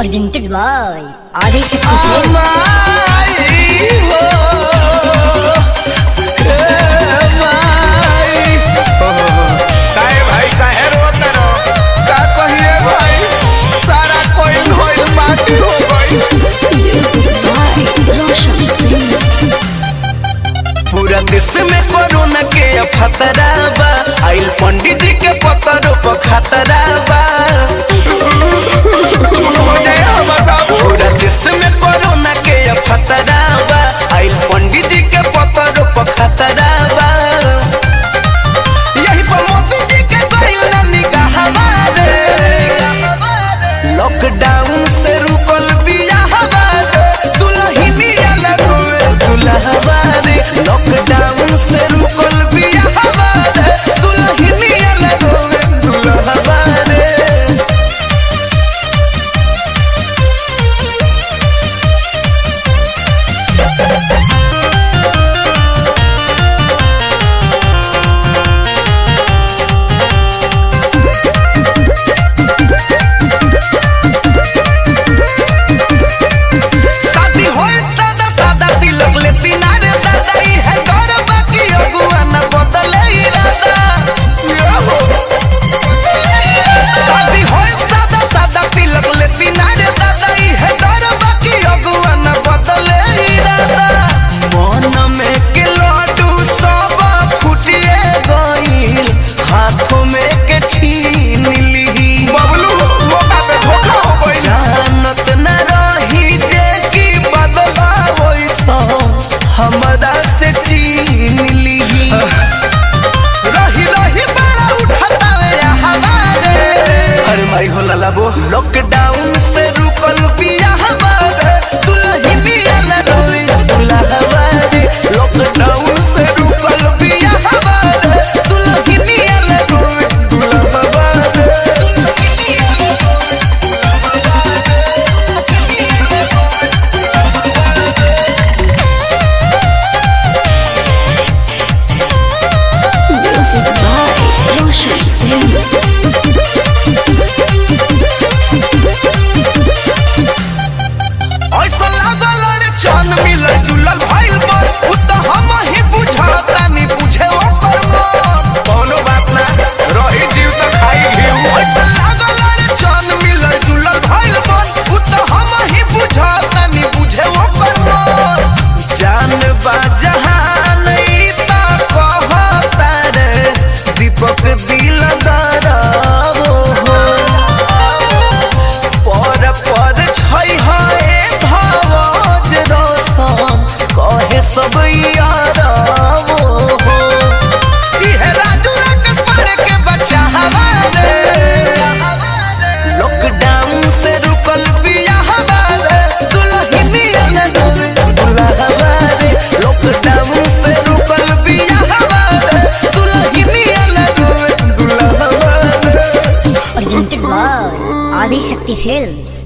Presented by Adishakti Films. पूरा देश में कोरोना के खतरा बा, आइल पंडित जी के पतरों पर खतरा बा। पूरा देश में कोरोना के खतरा बा, आइल पंडित जी के पतरों पर खतरा बा। यही पर मोदी जी के कोई निगाह हमारे लॉकडाउन से रुकल बिया हमारे दुल्हनिया लगोए दुल्हवा रे। लॉकडाउन से रुकल बिया हमारे दुल्हनिया लगोए दुल्हवा रे। शादी होए सादा सादा तिलक लेती ना रे दादा, ई है डर बाकी अगुआ न बदले इरादा। शादी होए सादा सादा तिलक लेती ना रे दादा, ई है डर बाकी अगुआ न बदले इरादा। मन में के लड्डू सब फुटिए गइल, हाथों में के छीन ली। बबलू मौका पे धोखा हो गइल, जानत न रही जे की बदला वैसा हमरा से छीन ली। रही रही बड़ा उठावे हमारे अरे माई हो लाला वो लॉकडाउन से रुकल बिया हमारे दुल्हनिया लगोए दुल्हवा रे। लॉकडाउन से रुकल बिया हमारे दुल्हनिया लगोए दुल्हवा रे। Music by Roshan Singh. ऐसा लागल रे चान मिलल जुलल भइल पर उ त हम ही बुझाता नी बुझे ओकर मन। कोनो बात ना रही जीव त खाई घीव। ऐसा लागल रे चान मिलल जुलल भइल पर उ त हम ही बुझाता नी बुझे ओकर मन। जान बा जहान ई त कहता रे दीपक दिलदार हो। पर पर छै है धवज रोशन कहे सब यार हो। इहे राजू राकेश पांडे के बच्चा हमारे लॉकडाउन से रुकल बिया हमारे दुल्हनिया लगोए दुल्हवा रे। लॉकडाउन से रुकल बिया हमारे दुल्हनिया लगोए दुल्हवा रे। Presented by Adishakti Films.